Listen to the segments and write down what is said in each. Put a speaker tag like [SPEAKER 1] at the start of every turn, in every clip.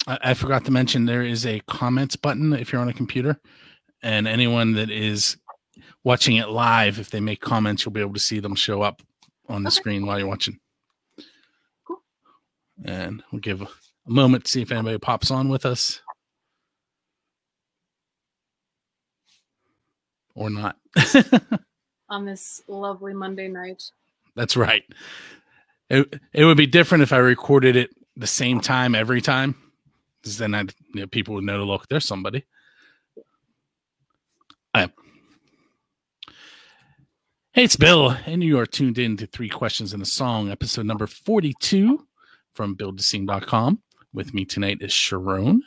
[SPEAKER 1] I forgot to mention there is a comments button if you're on a computer, and anyone that is watching it live, if they make comments, you'll be able to see them show up on the screen while you're watching.
[SPEAKER 2] Cool.
[SPEAKER 1] And we'll give a moment to see if anybody pops on with us or not.
[SPEAKER 2] On this lovely Monday night.
[SPEAKER 1] That's right. It would be different if I recorded it the same time every time, because then people would know to look. There's somebody. Hey, it's Bill, and you are tuned in to 3 Questions and a Song, episode number 42 from buildascene.com. With me tonight is Sharone.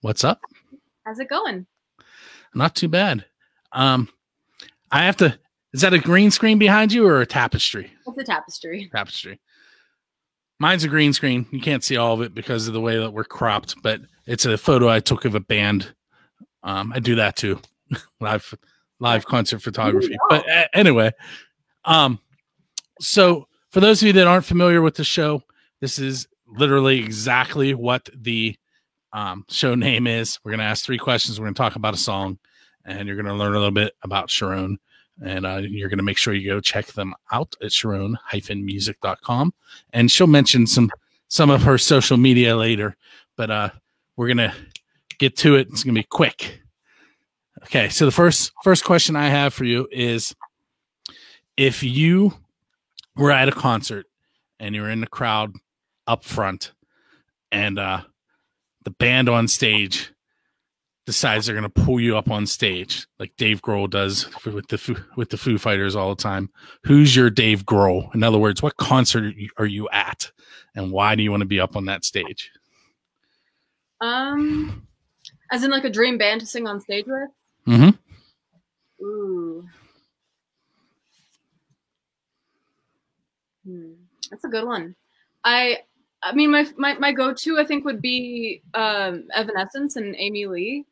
[SPEAKER 1] What's up?
[SPEAKER 2] How's it going?
[SPEAKER 1] Not too bad. I have to. Is that a green screen behind you or a tapestry?
[SPEAKER 2] It's a tapestry.
[SPEAKER 1] Tapestry. Mine's a green screen. You can't see all of it because of the way that we're cropped, but it's a photo I took of a band. I do that too. live concert photography. But anyway, so for those of you that aren't familiar with the show, this is literally exactly what the show name is. We're going to ask 3 questions. We're going to talk about a song, and you're going to learn a little bit about Sharone. And you're going to make sure you go check them out at Sharone-music.com. And she'll mention some of her social media later. But we're going to get to it. It's going to be quick. Okay, so the first question I have for you is, if you were at a concert and you're in the crowd up front and the band on stage decides they're going to pull you up on stage like Dave Grohl does with the Foo Fighters all the time, who's your Dave Grohl? In other words, what concert are you at, and why do you want to be up on that stage?
[SPEAKER 2] As in like a dream band to sing on stage with?
[SPEAKER 1] Mm-hmm.
[SPEAKER 2] Ooh. That's a good one. I mean, my go-to, I think, would be Evanescence and Amy Lee.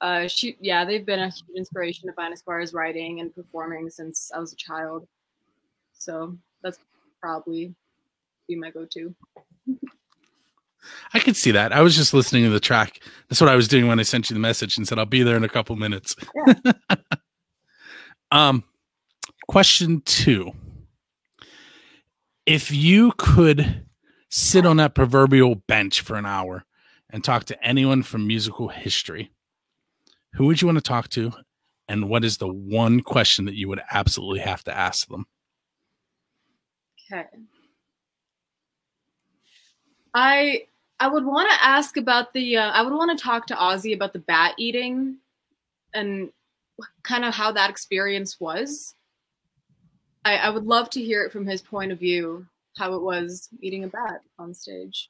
[SPEAKER 2] They've been a huge inspiration of mine as far as writing and performing since I was a child. So that's probably be my go-to.
[SPEAKER 1] I could see that. I was just listening to the track. That's what I was doing when I sent you the message and said, I'll be there in a couple minutes. Yeah. Question 2. If you could sit on that proverbial bench for an hour and talk to anyone from musical history, who would you want to talk to, and what is the one question that you would absolutely have to ask them?
[SPEAKER 2] Okay. I would want to ask about I would want to talk to Ozzy about the bat eating and kind of how that experience was. I would love to hear it from his point of view, how it was eating a bat on stage.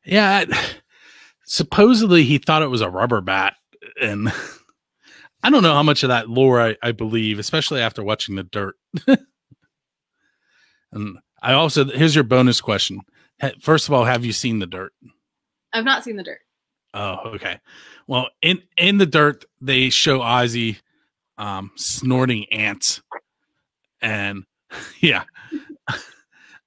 [SPEAKER 1] Yeah. Supposedly he thought it was a rubber bat, and I don't know how much of that lore I believe, especially after watching The Dirt. And I also, here's your bonus question. First of all, have you seen The Dirt?
[SPEAKER 2] I've not seen The Dirt.
[SPEAKER 1] Oh, okay. Well, in The Dirt, they show Ozzy snorting ants, and yeah.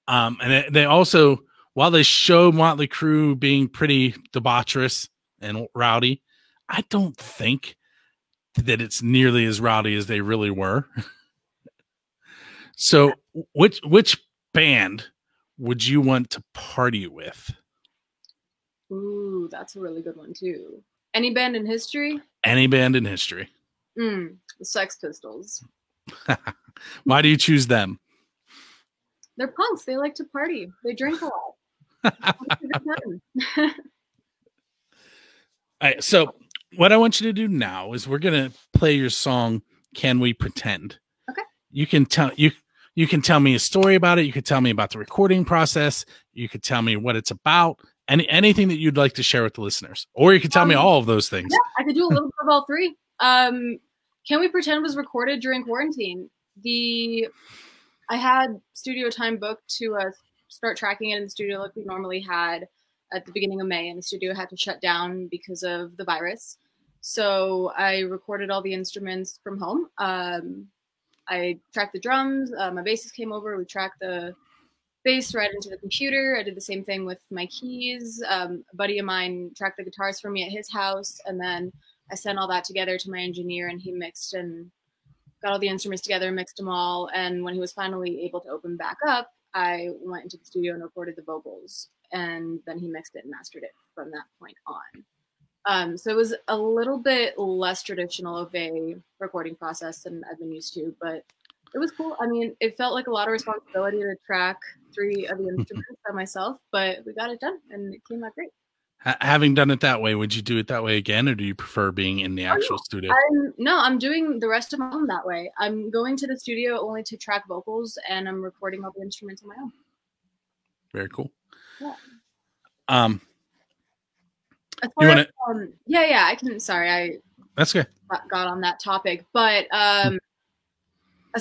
[SPEAKER 1] And they also, while they show Motley Crue being pretty debaucherous and rowdy, I don't think that it's nearly as rowdy as they really were. So which band would you want to party with?
[SPEAKER 2] Ooh, that's a really good one too. Any band in history?
[SPEAKER 1] Any band in history.
[SPEAKER 2] The Sex Pistols.
[SPEAKER 1] Why do you choose them?
[SPEAKER 2] They're punks. They like to party. They drink a lot.
[SPEAKER 1] All right, so what I want you to do now is we're going to play your song, Can We Pretend?
[SPEAKER 2] Okay.
[SPEAKER 1] You can tell me a story about it. You could tell me about the recording process. You could tell me what it's about. Anything that you'd like to share with the listeners. Or you could tell me all of those things.
[SPEAKER 2] Yeah, I could do a little bit of all 3. Can We Pretend was recorded during quarantine. I had studio time booked to start tracking it in the studio like we normally had at the beginning of May, and the studio had to shut down because of the virus. So I recorded all the instruments from home. I tracked the drums. My bassist came over. We tracked the bass right into the computer. I did the same thing with my keys. A buddy of mine tracked the guitars for me at his house, and then I sent all that together to my engineer, and he mixed and got all the instruments together, mixed them all. And when he was finally able to open back up, I went into the studio and recorded the vocals, and then he mixed it and mastered it from that point on. So it was a little bit less traditional of a recording process than I've been used to, but it was cool. I mean, it felt like a lot of responsibility to track 3 of the instruments by myself, but we got it done, and it came out great.
[SPEAKER 1] Having done it that way, would you do it that way again, or do you prefer being in the actual studio?
[SPEAKER 2] I'm doing the rest of my own that way. I'm going to the studio only to track vocals, and I'm recording all the instruments on my own.
[SPEAKER 1] Very cool.
[SPEAKER 2] Yeah.
[SPEAKER 1] Yeah,
[SPEAKER 2] I can. Sorry,
[SPEAKER 1] that's okay.
[SPEAKER 2] Got on that topic, but as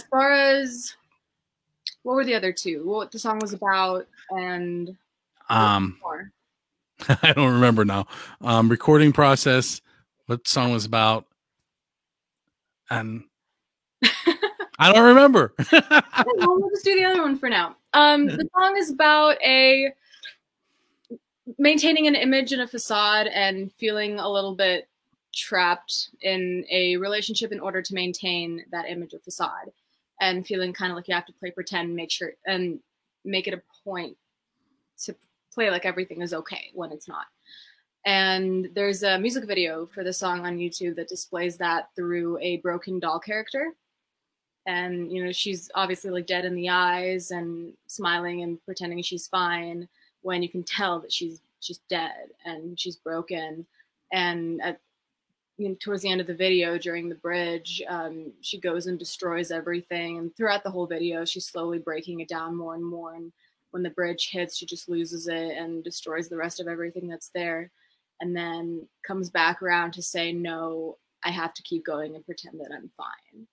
[SPEAKER 2] far as what were the other 2? What the song was about, and more?
[SPEAKER 1] I don't remember now. Recording process, what the song was about, and I don't remember.
[SPEAKER 2] We'll just do the other one for now. The song is about maintaining an image and a facade and feeling a little bit trapped in a relationship in order to maintain that image or facade, and feeling kind of like you have to play pretend, make it a point to play like everything is okay when it's not. And there's a music video for the song on YouTube that displays that through a broken doll character. And, you know, she's obviously like dead in the eyes and smiling and pretending she's fine when you can tell that she's dead and she's broken. And towards the end of the video, during the bridge, she goes and destroys everything. And throughout the whole video, she's slowly breaking it down more and more. And when the bridge hits, she just loses it and destroys the rest of everything that's there. And then comes back around to say, no, I have to keep going and pretend that I'm fine.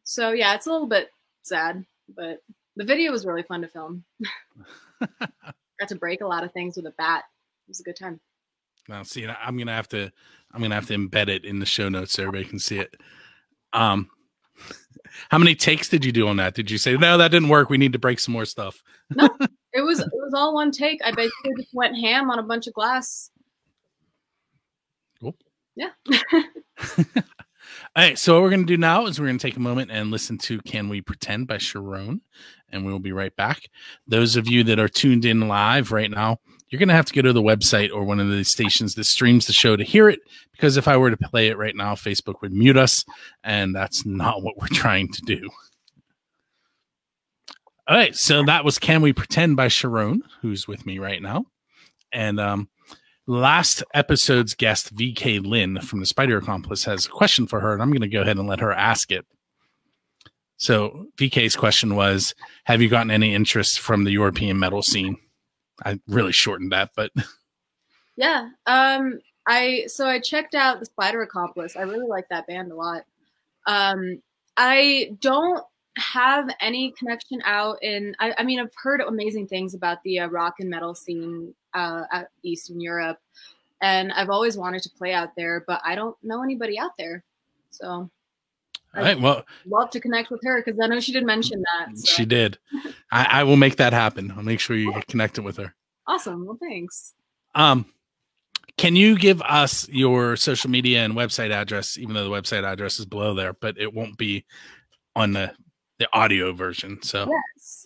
[SPEAKER 2] So yeah, it's a little bit sad, but the video was really fun to film. Got to break a lot of things with a bat. It was a good time.
[SPEAKER 1] Now, see, I'm gonna have to embed it in the show notes so everybody can see it. How many takes did you do on that? Did you say, no, that didn't work, we need to break some more stuff?
[SPEAKER 2] No, it was all one take. I basically just went ham on a bunch of glass.
[SPEAKER 1] Cool.
[SPEAKER 2] Yeah.
[SPEAKER 1] All right, so what we're going to do now is we're going to take a moment and listen to Can We Pretend by Sharone, and we'll be right back. Those of you that are tuned in live right now, you're going to have to go to the website or one of the stations that streams the show to hear it, because if I were to play it right now, Facebook would mute us, and that's not what we're trying to do. All right, so that was Can We Pretend by Sharone, who's with me right now. And last episode's guest, VK Lynn from the Spider Accomplice, has a question for her, and I'm going to go ahead and let her ask it. So VK's question was, have you gotten any interest from the European metal scene? I really shortened that, but
[SPEAKER 2] yeah. I checked out the Spider Accomplice. I really like that band a lot. I don't have any connection out in, I mean, I've heard amazing things about the rock and metal scene at Eastern Europe, and I've always wanted to play out there, but I don't know anybody out there. So
[SPEAKER 1] I'd
[SPEAKER 2] love to connect with her, because I know she did mention that. So.
[SPEAKER 1] She did. I will make that happen. I'll make sure you get connected with her.
[SPEAKER 2] Awesome. Well, thanks.
[SPEAKER 1] Can you give us your social media and website address, even though the website address is below there, but it won't be on the audio version? So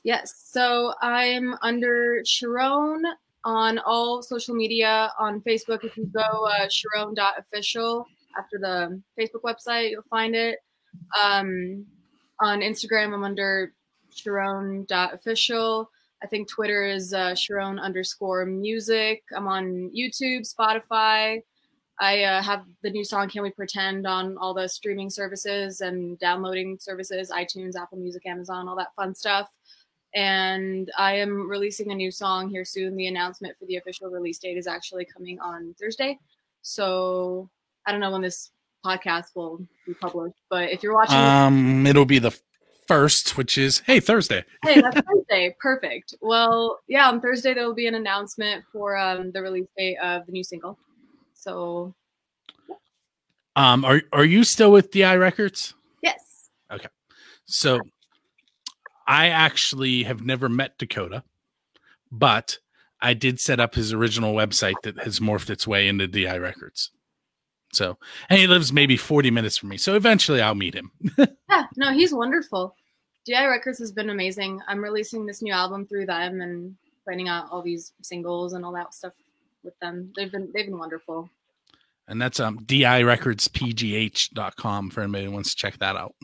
[SPEAKER 2] yes. So I'm under Sharone on all social media. On Facebook, if you go sharone.official after the Facebook website, you'll find it. On Instagram, I'm under Sharone.official. I think Twitter is Sharone_music. I'm on YouTube, Spotify. I have the new song Can We Pretend on all the streaming services and downloading services, iTunes, Apple Music, Amazon, all that fun stuff. And I am releasing a new song here soon. The announcement for the official release date is actually coming on Thursday. So I don't know when this podcast will be published, but if you're watching,
[SPEAKER 1] it'll be the 1st, which is Thursday.
[SPEAKER 2] Hey, that's Thursday. Perfect. Well, yeah, on Thursday there will be an announcement for the release date of the new single. So,
[SPEAKER 1] are you still with DI Records?
[SPEAKER 2] Yes.
[SPEAKER 1] Okay. So, I actually have never met Dakota, but I did set up his original website that has morphed its way into DI Records. So, and he lives maybe 40 minutes from me. So eventually I'll meet him.
[SPEAKER 2] Yeah, no, he's wonderful. DI Records has been amazing. I'm releasing this new album through them and planning out all these singles and all that stuff with them. They've been wonderful.
[SPEAKER 1] And that's direcordspgh.com for anybody who wants to check that out.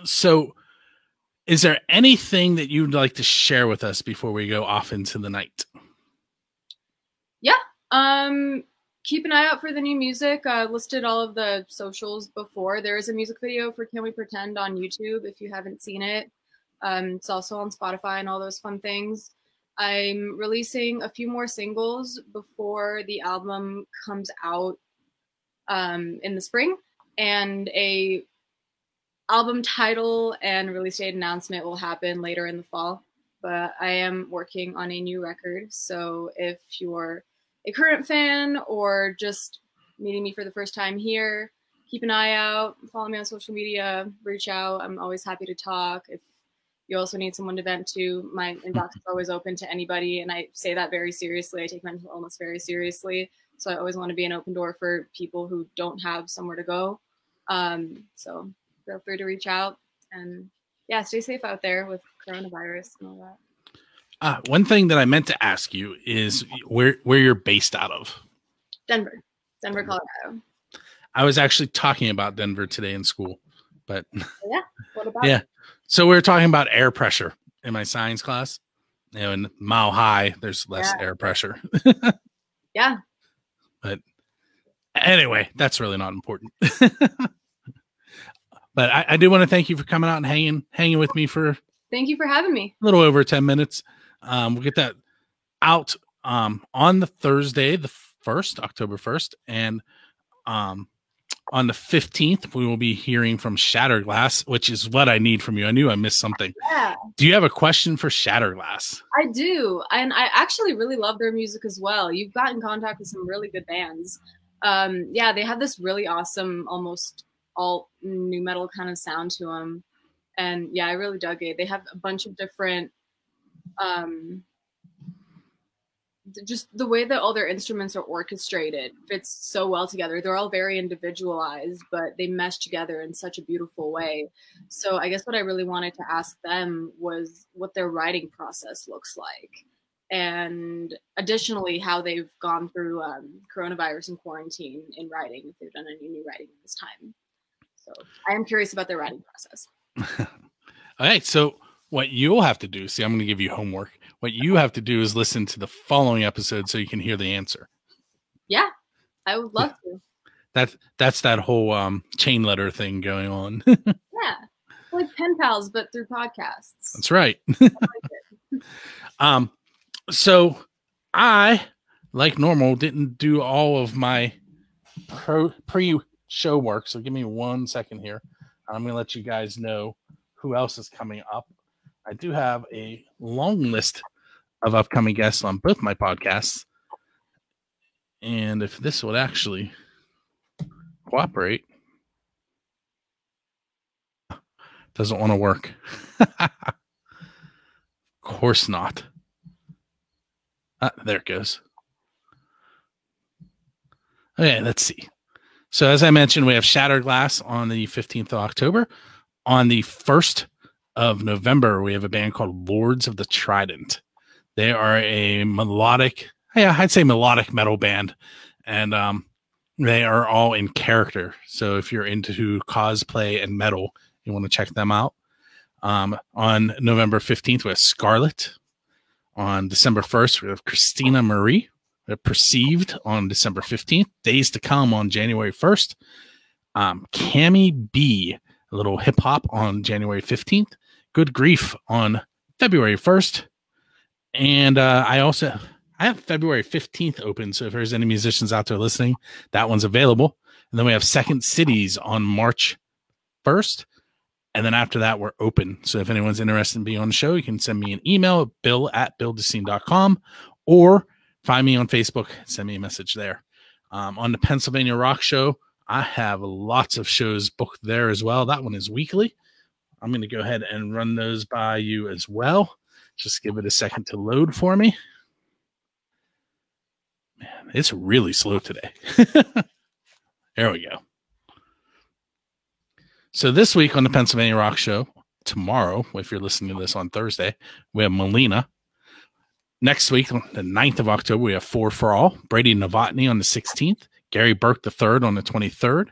[SPEAKER 1] So is there anything that you'd like to share with us before we go off into the night?
[SPEAKER 2] Yeah. Keep an eye out for the new music. Listed all of the socials before. There is a music video for Can We Pretend on YouTube if you haven't seen it. It's also on Spotify and all those fun things. I'm releasing a few more singles before the album comes out in the spring, and a album title and release date announcement will happen later in the fall. But I am working on a new record, so if you're a current fan or just meeting me for the first time here, keep an eye out, follow me on social media, reach out. I'm always happy to talk. If you also need someone to vent to, my inbox is always open to anybody, and I say that very seriously. I take mental illness very seriously, so I always want to be an open door for people who don't have somewhere to go. So feel free to reach out, and yeah, stay safe out there with coronavirus and all that.
[SPEAKER 1] One thing that I meant to ask you is where you're based out of.
[SPEAKER 2] Denver, Colorado.
[SPEAKER 1] I was actually talking about Denver today in school, but
[SPEAKER 2] yeah, what about
[SPEAKER 1] yeah. So we were talking about air pressure in my science class. You know, in Mile High, there's less air pressure.
[SPEAKER 2] Yeah.
[SPEAKER 1] But anyway, that's really not important. But I do want to thank you for coming out and hanging with me for.
[SPEAKER 2] Thank you for having me.
[SPEAKER 1] A little over 10 minutes. We'll get that out on the Thursday, the 1st, October 1st. And on the 15th, we will be hearing from Shatterglass, which is what I need from you. I knew I missed something.
[SPEAKER 2] Yeah.
[SPEAKER 1] Do you have a question for Shatterglass?
[SPEAKER 2] I do. And I actually really love their music as well. You've got in contact with some really good bands. Yeah, they have this really awesome, almost all new metal kind of sound to them. And yeah, I really dug it. They have a bunch of different, just the way that all their instruments are orchestrated fits so well together. They're all very individualized, but they mesh together in such a beautiful way. So I guess what I really wanted to ask them was what their writing process looks like. And additionally, how they've gone through coronavirus and quarantine in writing, if they've done any new writing at this time. So I am curious about their writing process.
[SPEAKER 1] All right. So what you'll have to do, see, I'm going to give you homework. What you have to do is listen to the following episode so you can hear the answer.
[SPEAKER 2] Yeah, I would love to.
[SPEAKER 1] That's that whole chain letter thing going on.
[SPEAKER 2] Yeah, like pen pals, but through podcasts.
[SPEAKER 1] That's right.
[SPEAKER 2] I like it.
[SPEAKER 1] So I, like normal, didn't do all of my pre-show work. So give me 1 second here. I'm going to let you guys know who else is coming up. I do have a long list of upcoming guests on both my podcasts. And if this would actually cooperate, doesn't want to work. Of course not. There it goes. Okay, let's see. So as I mentioned, we have Shatterglass on the 15th of October. On the 1st of November, we have a band called Lords of the Trident. They are a melodic, I'd say melodic metal band. And they are all in character. So if you're into cosplay and metal, you want to check them out. On November 15th, we have Scarlet. On December 1st, we have Christina Marie. We have Perceived on December 15th. Days to Come on January 1st. Cami B, a little hip hop on January 15th. Good Grief on February 1st. And I have February 15th open. So if there's any musicians out there listening, that one's available. And then we have Second Cities on March 1st. And then after that, we're open. So if anyone's interested in being on the show, you can send me an email at bill@buildaScene.com or find me on Facebook. Send me a message there. On the Pennsylvania Rock Show, I have lots of shows booked there as well. That one is weekly. I'm going to go ahead and run those by you as well. Just give it a second to load for me. Man, it's really slow today. There we go. So this week on the Pennsylvania Rock Show, tomorrow, if you're listening to this on Thursday, we have Melina. Next week, on the 9th of October, we have Four for All, Brady Novotny on the 16th, Gary Burke III on the 23rd,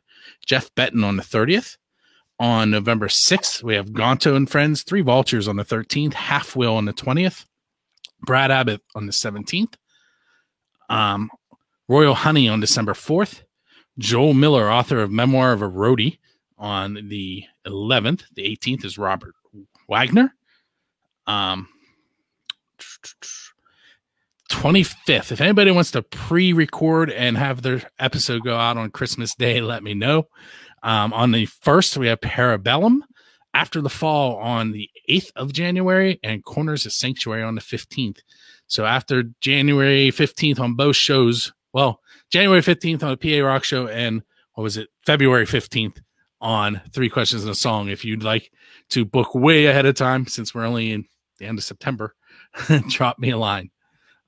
[SPEAKER 1] Jeff Benton on the 30th. On November 6th, we have Gonto and Friends, Three Vultures on the 13th, Half Wheel on the 20th, Brad Abbott on the 17th, Royal Honey on December 4th, Joel Miller, author of Memoir of a Roadie, on the 11th. The 18th is Robert Wagner. 25th, if anybody wants to pre-record and have their episode go out on Christmas Day, let me know. On the 1st, we have Parabellum. After the Fall on the 8th of January, and Corners of Sanctuary on the 15th. So after January 15th on both shows, well, January 15th on the PA Rock Show, and what was it, February 15th on Three Questions and a Song. If you'd like to book way ahead of time, since we're only in the end of September, drop me a line.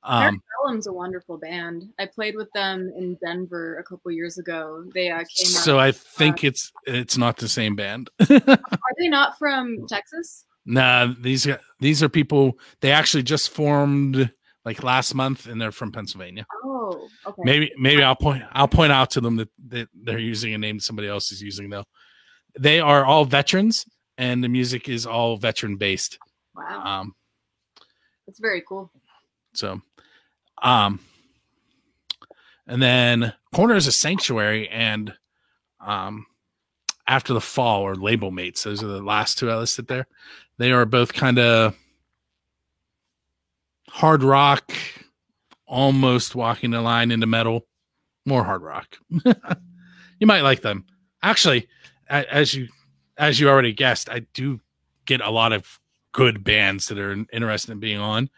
[SPEAKER 2] Parabellum's a wonderful band. I played with them in Denver a couple years ago. They came
[SPEAKER 1] So I think it's not the same band.
[SPEAKER 2] Are they not from Texas?
[SPEAKER 1] Nah, these are people. They actually just formed like last month, and they're from Pennsylvania.
[SPEAKER 2] Oh, okay.
[SPEAKER 1] Maybe I'll point out to them that they're using a name somebody else is using though. They are all veterans, and the music is all veteran based.
[SPEAKER 2] Wow. That's very cool.
[SPEAKER 1] So, and then Corners of Sanctuary and After the Fall or Label Mates. Those are the last two I listed there. They are both kind of hard rock, almost walking the line into metal, more hard rock. You might like them. Actually, as you already guessed, I do get a lot of good bands that are interested in being on.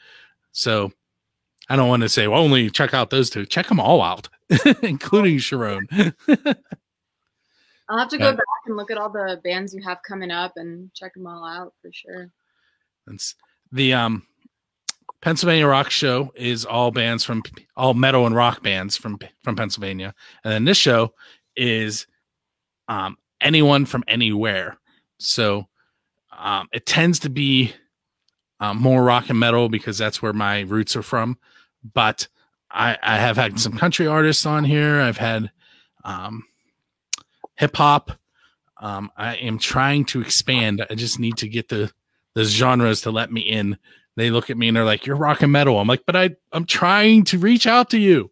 [SPEAKER 1] So I don't want to say, well, only check out those two. Check them all out, including Sharone.
[SPEAKER 2] I'll have to go back and look at all the bands you have coming up and check them all out for sure.
[SPEAKER 1] That's the Pennsylvania Rock Show is all bands from all metal and rock bands from Pennsylvania. And then this show is anyone from anywhere. So it tends to be more rock and metal because that's where my roots are from. But I have had some country artists on here. I've had hip hop. I am trying to expand. I just need to get the genres to let me in. They look at me and they're like, "You're rock and metal." I'm like, "But I'm trying to reach out to you."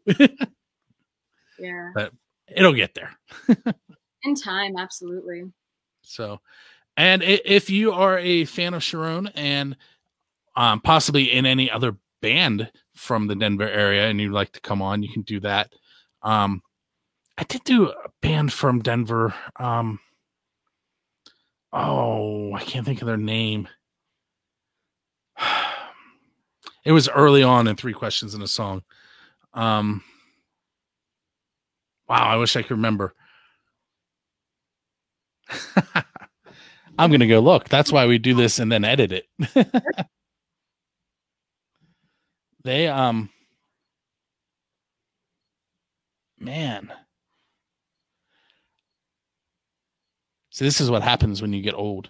[SPEAKER 2] Yeah.
[SPEAKER 1] But it'll get there.
[SPEAKER 2] In time, absolutely.
[SPEAKER 1] So, and if you are a fan of Sharone and possibly in any other band from the Denver area and you'd like to come on, you can do that. I did do a band from Denver. I can't think of their name. It was early on in Three Questions and a Song. Wow, I wish I could remember. I'm going to go look. That's why we do this and then edit it. They, man. So this is what happens when you get old.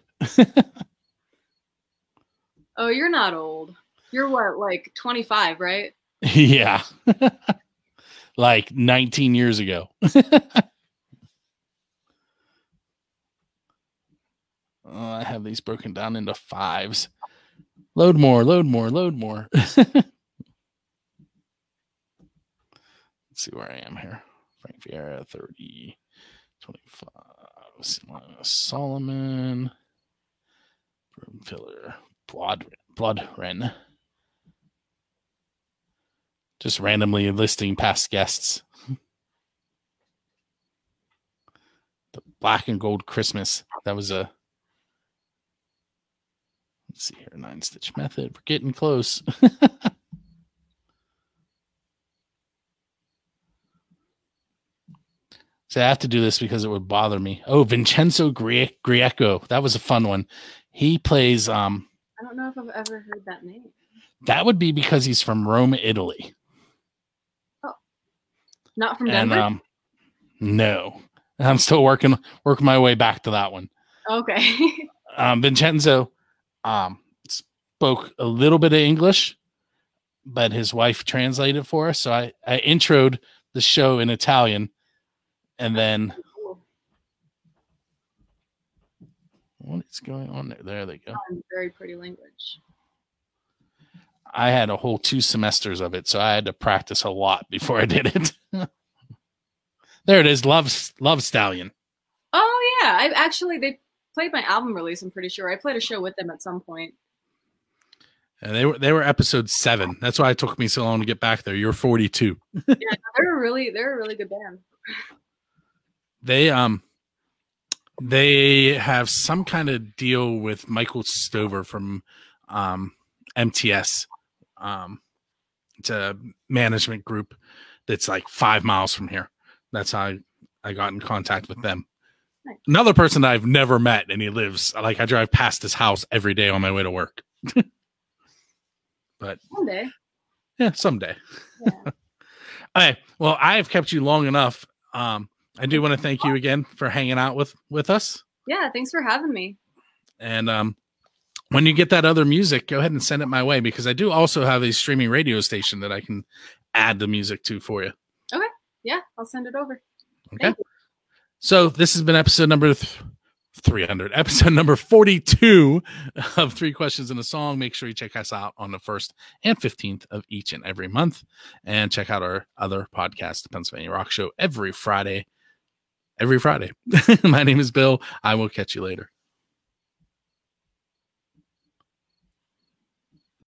[SPEAKER 2] Oh, you're not old. You're what, like 25, right?
[SPEAKER 1] Yeah. Like 19 years ago. I have these broken down into fives. Load more, load more, load more. Let's see where I am here. Frank Vieira, 30, 25. Solomon. Broomfiller. Bloodren. Just randomly listing past guests. The Black and Gold Christmas. That was a... Let's see here. 9-stitch method. We're getting close. So I have to do this because it would bother me. Oh, Vincenzo Grieco. That was a fun one. He plays.
[SPEAKER 2] I don't know if I've ever heard that name.
[SPEAKER 1] That would be because he's from Rome, Italy.
[SPEAKER 2] Oh, not from Denver.
[SPEAKER 1] And no, I'm still working my way back to that one.
[SPEAKER 2] Okay.
[SPEAKER 1] Vincenzo spoke a little bit of English, but his wife translated for us. So I introed the show in Italian, and then what is going on there? There they go.
[SPEAKER 2] Very pretty language.
[SPEAKER 1] I had a whole 2 semesters of it, so I had to practice a lot before I did it. There it is, Love Stallion.
[SPEAKER 2] Oh yeah, they played my album release. I'm pretty sure I played a show with them at some point.
[SPEAKER 1] And they were episode 7. That's why it took me so long to get back there. You're 42.
[SPEAKER 2] Yeah, they're a really good band.
[SPEAKER 1] They have some kind of deal with Michael Stover from MTS. It's a management group that's like 5 miles from here. That's how I got in contact with them. Nice. Another person that I've never met, and he lives, like, I drive past his house every day on my way to work. But
[SPEAKER 2] someday.
[SPEAKER 1] Yeah, someday. Yeah. All right. Well, I have kept you long enough. I do want to thank you again for hanging out with us.
[SPEAKER 2] Yeah, thanks for having me.
[SPEAKER 1] And when you get that other music, go ahead and send it my way, because I do also have a streaming radio station that I can add the music to for you.
[SPEAKER 2] Okay. Yeah, I'll send it over.
[SPEAKER 1] Okay. So this has been episode number 300, episode number 42 of 3 Questions and a Song. Make sure you check us out on the 1st and 15th of each and every month, and check out our other podcast, the Pennsylvania Rock Show, every Friday. My name is Bill. I will catch you later.